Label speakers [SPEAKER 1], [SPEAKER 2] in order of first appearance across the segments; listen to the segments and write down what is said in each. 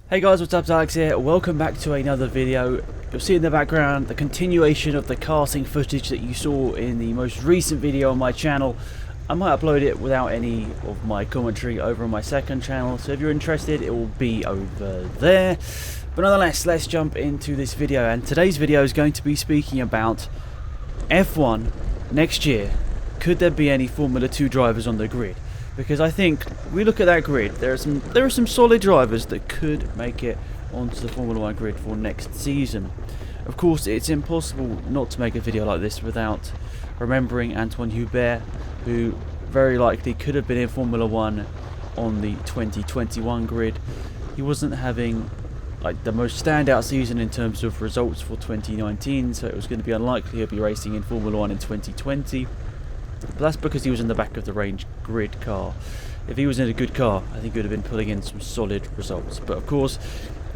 [SPEAKER 1] Hey guys, what's up? Alex here. Welcome back to another video. You'll see in the background the continuation of the karting footage that you saw in the most recent video on my channel. I might upload it without any of my commentary over on my second channel, so if you're interested it will be over there. But nonetheless, let's jump into this video, and today's video is going to be speaking about F1 next year. Could there be any Formula 2 drivers on the grid? Because I think we look at that grid, there are some solid drivers that could make it onto the Formula 1 grid for next season. Of course, it's impossible not to make a video like this without remembering Antoine Hubert, who very likely could have been in Formula 1 on the 2021 grid. He wasn't having like the most standout season in terms of results for 2019, so it was going to be unlikely he'll be racing in Formula 1 in 2020. But that's because he was in the back of the range grid car. If he was in a good car, I think he would have been pulling in some solid results. But of course,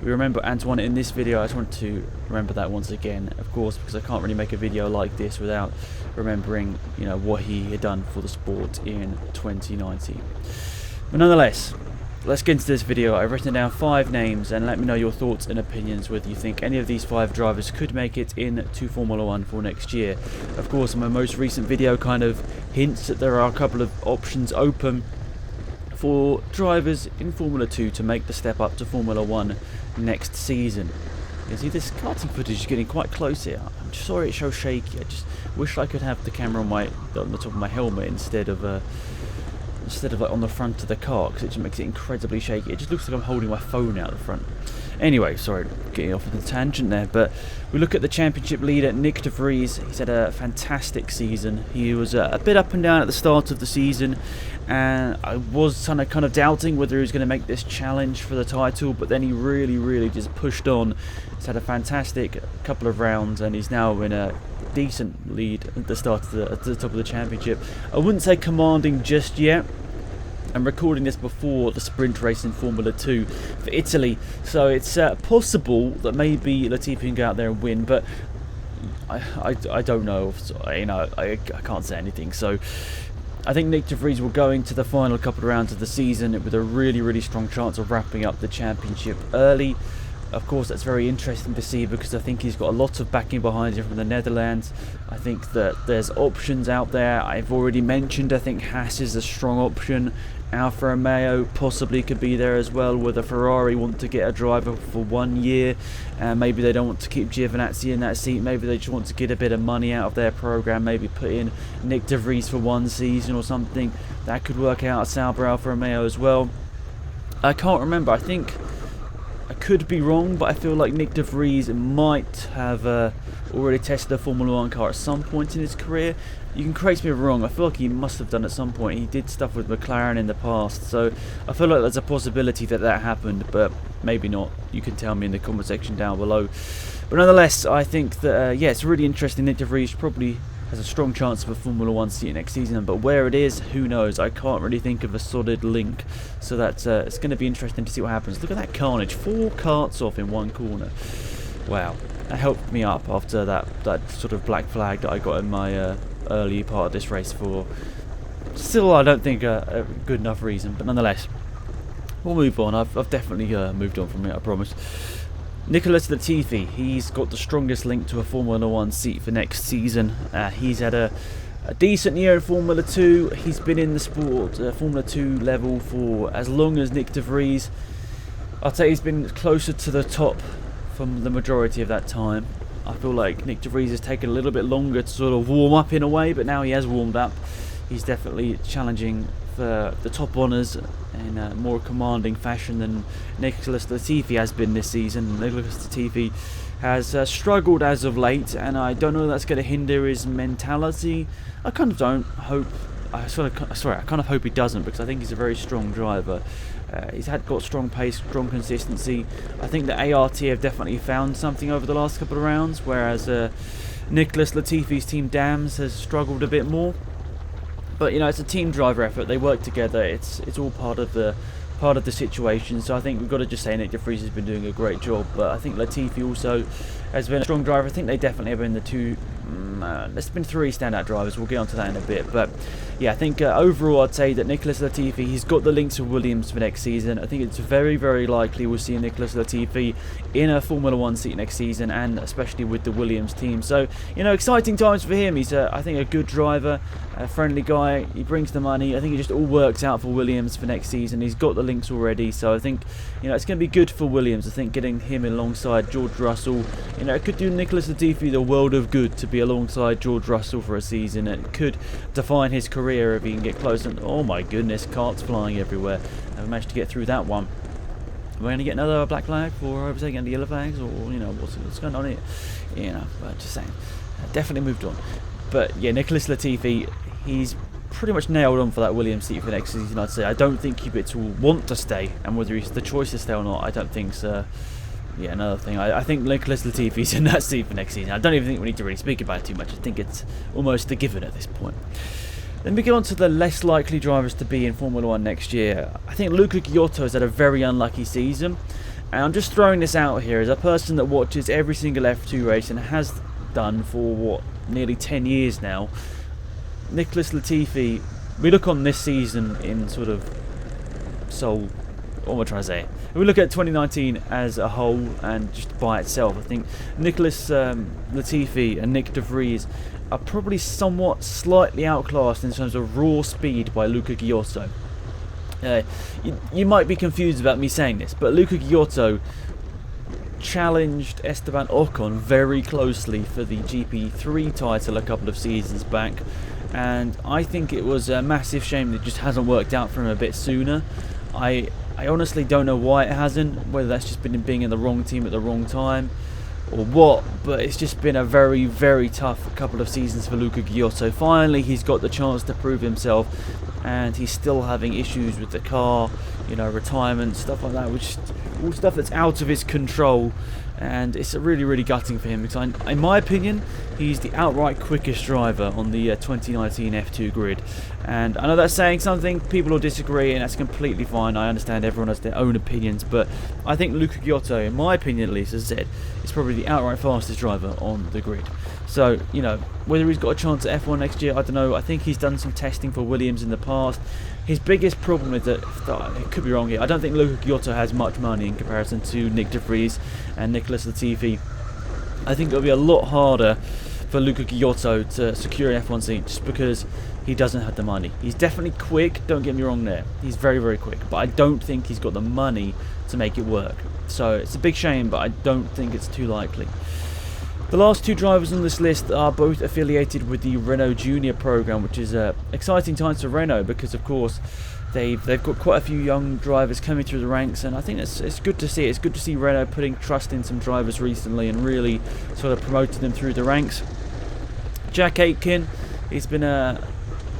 [SPEAKER 1] we remember Antoine in this video. I just want to remember that once again, of course, because I can't really make a video like this without remembering, you know, what he had done for the sport in 2019. But nonetheless, let's get into this video. I've written down 5 names, and let me know your thoughts and opinions whether you think any of these 5 drivers could make it into Formula 1 for next year. Of course, my most recent video kind of hints that there are a couple of options open for drivers in Formula 2 to make the step up to Formula 1 next season. You see, this karting footage is getting quite close here. I'm sorry it's so shaky. I just wish I could have the camera on the top of my helmet instead of like on the front of the car, because it just makes it incredibly shaky. It just looks like I'm holding my phone out the front. Anyway, sorry, getting off on the tangent there, but we look at the championship leader, Nyck de Vries. He's had a fantastic season. He was a bit up and down at the start of the season, and I was kind of doubting whether he was going to make this challenge for the title, but then he really just pushed on. He's had a fantastic couple of rounds, and he's now in a decent lead at the start of at the top of the championship. I wouldn't say commanding just yet. I'm recording this before the sprint race in Formula 2 for Italy, so it's possible that maybe Latifi can go out there and win, but I don't know. You know, I can't say anything. So I think Nyck de Vries will go into the final couple of rounds of the season with a really strong chance of wrapping up the championship early. Of course, that's very interesting to see, because I think he's got a lot of backing behind him from the Netherlands. I think that there's options out there. I've already mentioned, I think Haas is a strong option. Alfa Romeo possibly could be there as well, whether Ferrari want to get a driver for 1 year, and maybe they don't want to keep Giovinazzi in that seat. Maybe they just want to get a bit of money out of their program, maybe put in Nyck de Vries for 1 season or something. That could work out at Sauber Alfa Romeo as well. I can't remember. I think I could be wrong, but I feel like Nyck de Vries might have already tested a Formula 1 car at some point in his career. You can correct me if I'm wrong. I feel like he must have done at some point. He did stuff with McLaren in the past, so I feel like there's a possibility that happened, but maybe not. You can tell me in the comment section down below. But nonetheless, I think that yeah, it's really interesting. Nyck de Vries probably has a strong chance of a Formula 1 seat next season, but where it is, who knows? I can't really think of a solid link, so that's it's going to be interesting to see what happens. Look at that carnage, 4 karts off in 1 corner. Wow, that helped me up after that sort of black flag that I got in my early part of this race for. Still, I don't think a good enough reason, but nonetheless, we'll move on. I've definitely moved on from it, I promise. Nicholas Latifi, he's got the strongest link to a Formula 1 seat for next season. He's had a decent year in Formula 2. He's been in the sport, Formula 2 level, for as long as Nyck de Vries. I'd say he's been closer to the top from the majority of that time. I feel like Nyck de Vries has taken a little bit longer to sort of warm up in a way, but now he has warmed up. He's definitely challenging for the top honours in a more commanding fashion than Nicholas Latifi has been this season. Nicholas Latifi has struggled as of late, and I don't know if that's going to hinder his mentality. I kind of don't hope. I kind of hope he doesn't, because I think he's a very strong driver. He's got strong pace, strong consistency. I think the ART have definitely found something over the last couple of rounds, whereas Nicholas Latifi's team Dams has struggled a bit more. But you know, it's a team driver effort. They work together. It's all part of the situation. So I think we've got to just say Nyck de Vries has been doing a great job. But I think Latifi also has been a strong driver. I think they definitely have been the two there's been 3 standout drivers. We'll get onto that in a bit, but yeah, I think overall I'd say that Nicholas Latifi, he's got the links with Williams for next season. I think it's very, very likely we'll see Nicholas Latifi in a Formula 1 seat next season, and especially with the Williams team. So, you know, exciting times for him. He's, I think, a good driver, a friendly guy. He brings the money. I think it just all works out for Williams for next season. He's got the links already, so I think, you know, it's going to be good for Williams. I think getting him alongside George Russell, you know, it could do Nicholas Latifi the world of good to be alongside George Russell for a season. It could define his career if he can get close. And oh my goodness, karts flying everywhere. And we managed to get through that one. We're going to get another black flag for overtaking the yellow flags, or you know what's going on here? You know, but just saying, definitely moved on. But yeah, Nicholas Latifi, he's pretty much nailed on for that Williams seat for next season. I'd say I don't think Kubica will want to stay, and whether he's the choice to stay or not, I don't think so. Yeah, another thing. I think Nicholas Latifi's in that seat for next season. I don't even think we need to really speak about it too much. I think it's almost a given at this point. Then we get on to the less likely drivers to be in Formula 1 next year. I think Luca Giotto has had a very unlucky season. And I'm just throwing this out here as a person that watches every single F2 race and has done for, what, nearly 10 years now. Nicholas Latifi, we look on this season in sort of what am I trying to say? If we look at 2019 as a whole and just by itself, I think Nicholas Latifi and Nick De Vries are probably somewhat slightly outclassed in terms of raw speed by Luca Giotto. You might be confused about me saying this, but Luca Giotto challenged Esteban Ocon very closely for the GP3 title a couple of seasons back, and I think it was a massive shame that it just hasn't worked out for him a bit sooner. I honestly don't know why it hasn't, whether that's just been being in the wrong team at the wrong time or what, but it's just been a very, very tough couple of seasons for Luca Giotto. Finally, he's got the chance to prove himself, and he's still having issues with the car, you know, retirement, stuff like that, which is all stuff that's out of his control, and it's really, really gutting for him because, in my opinion, he's the outright quickest driver on the 2019 F2 grid. And I know that's saying something, people will disagree, and that's completely fine. I understand everyone has their own opinions, but I think Luca Giotto, in my opinion at least, as I said, is probably the outright fastest driver on the grid. So, you know, whether he's got a chance at F1 next year, I don't know. I think he's done some testing for Williams in the past. His biggest problem is that, it could be wrong here, I don't think Luca Giotto has much money in comparison to Nick De Vries and Nicholas Latifi. I think it'll be a lot harder for Luca Giotto to secure an F1 seat just because he doesn't have the money. He's definitely quick, don't get me wrong there. He's very, very quick, but I don't think he's got the money to make it work. So it's a big shame, but I don't think it's too likely. The last 2 drivers on this list are both affiliated with the Renault Junior program, which is exciting times for Renault because, of course, they've got quite a few young drivers coming through the ranks, and I think it's good to see. It's good to see Renault putting trust in some drivers recently and really sort of promoting them through the ranks. Jack Aitken, he's been a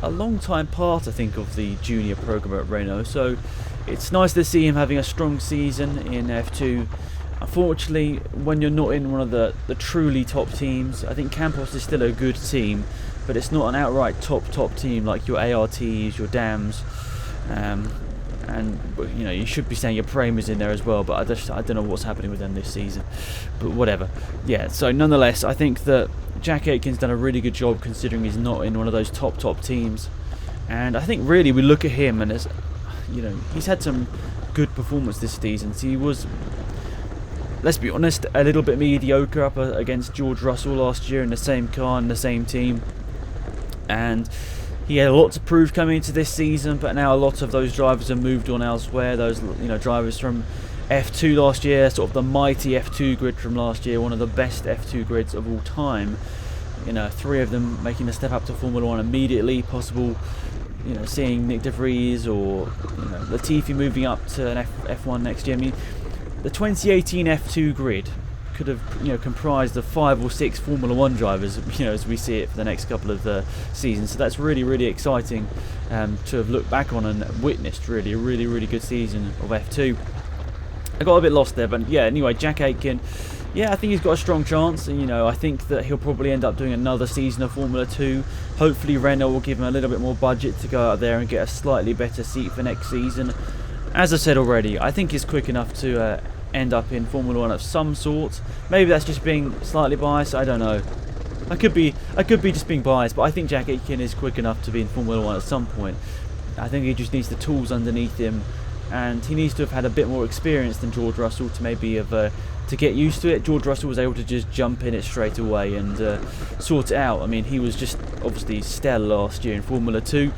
[SPEAKER 1] long time part, I think, of the junior program at Renault, so it's nice to see him having a strong season in F2. Unfortunately, when you're not in one of the truly top teams, I think Campos is still a good team, but it's not an outright top team like your ARTs, your DAMs, and you know, you should be saying your Prama's in there as well, but I don't know what's happening with them this season, but whatever. Yeah, so nonetheless, I think that Jack Aitken's done a really good job considering he's not in one of those top teams, and I think really we look at him and, as you know, he's had some good performance this season. So he was, let's be honest, a little bit mediocre up against George Russell last year in the same car and the same team, and he had a lot to prove coming into this season, but now a lot of those drivers have moved on elsewhere. Those, you know, drivers from F2 last year, sort of the mighty F2 grid from last year, one of the best F2 grids of all time. You know, 3 of them making a step up to Formula 1 immediately. Possible, you know, seeing Nick De Vries or, you know, Latifi moving up to an F1 next year. I mean, the 2018 F2 grid could have, you know, comprised of 5 or 6 Formula 1 drivers, you know, as we see it for the next couple of seasons. So that's really, really exciting to have looked back on and witnessed. Really, a really, really good season of F2. I got a bit lost there, but yeah. Anyway, Jack Aitken, yeah, I think he's got a strong chance, and you know, I think that he'll probably end up doing another season of Formula 2. Hopefully, Renault will give him a little bit more budget to go out there and get a slightly better seat for next season. As I said already, I think he's quick enough to end up in Formula 1 of some sort. Maybe that's just being slightly biased, I don't know. I could be just being biased, but I think Jack Aitken is quick enough to be in Formula 1 at some point. I think he just needs the tools underneath him, and he needs to have had a bit more experience than George Russell to maybe have to get used to it. George Russell was able to just jump in it straight away and sort it out. I mean, he was just obviously stellar last year in Formula 2.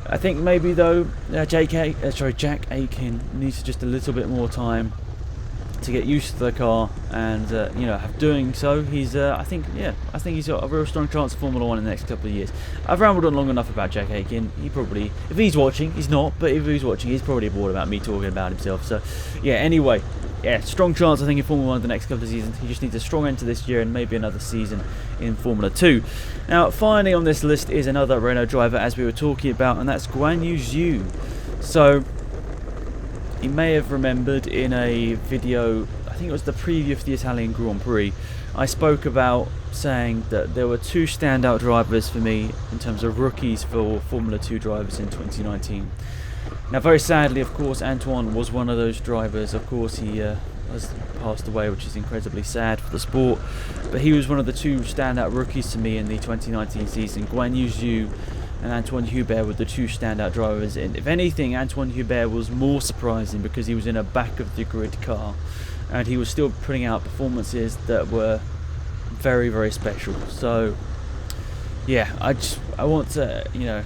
[SPEAKER 1] I think maybe though Jack Aitken needs just a little bit more time to get used to the car, and doing so, I think he's got a real strong chance of Formula 1 in the next couple of years. I've rambled on long enough about Jack Aitken. He probably, if he's watching, he's not, but if he's watching, he's probably bored about me talking about himself. So yeah, anyway, yeah, strong chance I think in Formula 1 the next couple of seasons. He just needs a strong end to this year and maybe another season in Formula 2. Now, finally on this list is another Renault driver, as we were talking about, and that's Guan Yu Zhu. So you may have remembered in a video, I think it was the preview for the Italian Grand Prix, I spoke about saying that there were two standout drivers for me in terms of rookies for Formula 2 drivers in 2019. Now, very sadly, of course, Antoine was one of those drivers. Of course, he has passed away, which is incredibly sad for the sport. But he was one of the two standout rookies to me in the 2019 season. Guan Yu Zhu and Antoine Hubert were the two standout drivers. And if anything, Antoine Hubert was more surprising because he was in a back of the grid car, and he was still putting out performances that were very, very special. So yeah, I want to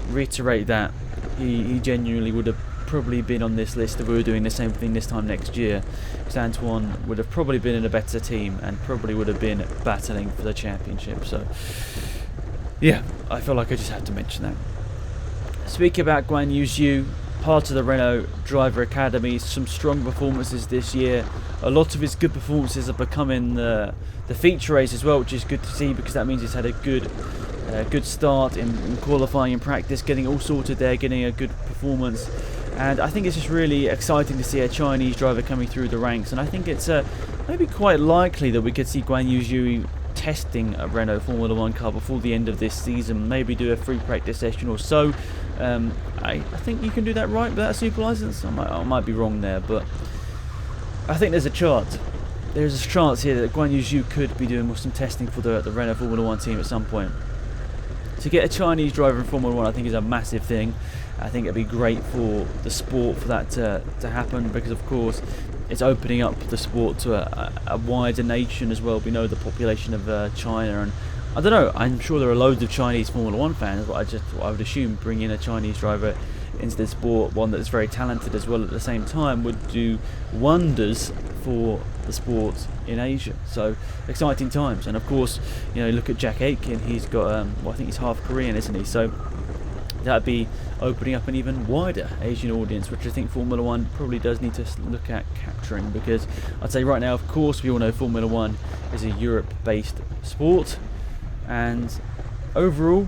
[SPEAKER 1] reiterate that he genuinely would have probably been on this list if we were doing the same thing this time next year, because Antoine would have probably been in a better team and probably would have been battling for the championship. So yeah, I feel like I just had to mention that. Speaking about Guan Yu Zhu, part of the Renault Driver Academy, some strong performances this year. A lot of his good performances are becoming the feature race as well, which is good to see, because that means he's had a good start in qualifying and practice, getting all sorted there, getting a good performance. And I think it's just really exciting to see a Chinese driver coming through the ranks, and I think it's maybe quite likely that we could see Guan Yu Zhu testing a Renault Formula 1 car before the end of this season, maybe do a free practice session or so. I think you can do that right without a super license. I might be wrong there, but I think there's a chance. There's a chance here that Guan Yu Zhu could be doing some testing for the Renault Formula 1 team at some point. To get a Chinese driver in Formula 1, I think, is a massive thing. I think it'd be great for the sport for that to happen, because of course it's opening up the sport to a wider nation as well. We know the population of China, and I don't know, I'm sure there are loads of Chinese Formula 1 fans, but I would assume bringing a Chinese driver into the sport, one that's very talented as well at the same time, would do wonders for the sport in Asia. So exciting times. And of course, look at Jack Aitken. He's got I think he's half Korean, isn't he? So that'd be opening up an even wider Asian audience, which I think Formula 1 probably does need to look at capturing, because I'd say right now, of course, we all know Formula 1 is a Europe-based sport, and overall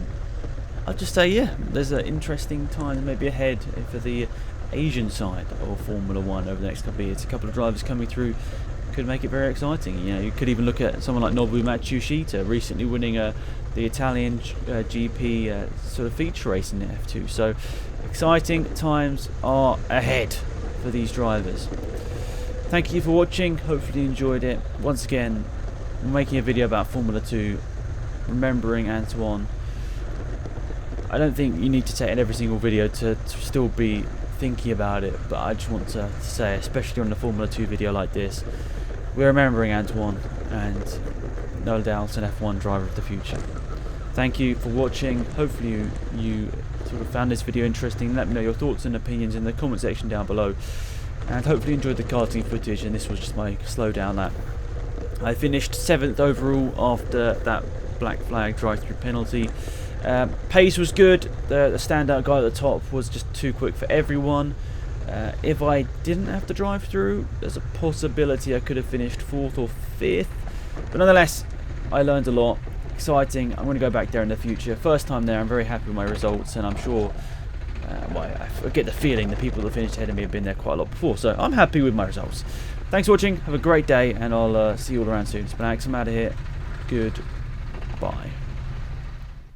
[SPEAKER 1] I'd just say, yeah, there's an interesting time maybe ahead for the Asian side of Formula 1 over the next couple of years. A couple of drivers coming through could make it very exciting. You could even look at someone like Nobu Matsushita recently winning the Italian GP sort of feature race in the F2. So exciting times are ahead for these drivers. Thank you for watching. Hopefully you enjoyed it. Once again, I'm making a video about Formula 2, remembering Antoine. I don't think you need to take in every single video to still be thinking about it, but I just want to say, especially on the Formula 2 video like this, we're remembering Antoine, and no doubt an F1 driver of the future. Thank you for watching. Hopefully you sort of found this video interesting. Let me know your thoughts and opinions in the comment section down below, and hopefully you enjoyed the karting footage. And this was just my slow down lap. I finished 7th overall after that black flag drive-through penalty. Pace was good. The standout guy at the top was just too quick for everyone. If I didn't have to drive through, there's a possibility I could have finished 4th or 5th. But nonetheless, I learned a lot. Exciting. I'm going to go back there in the future. First time there, I'm very happy with my results, and I'm sure, I get the feeling the people that finished ahead of me have been there quite a lot before. So I'm happy with my results. Thanks for watching. Have a great day, and I'll see you all around soon. It's been Alex. I'm out of here. Goodbye.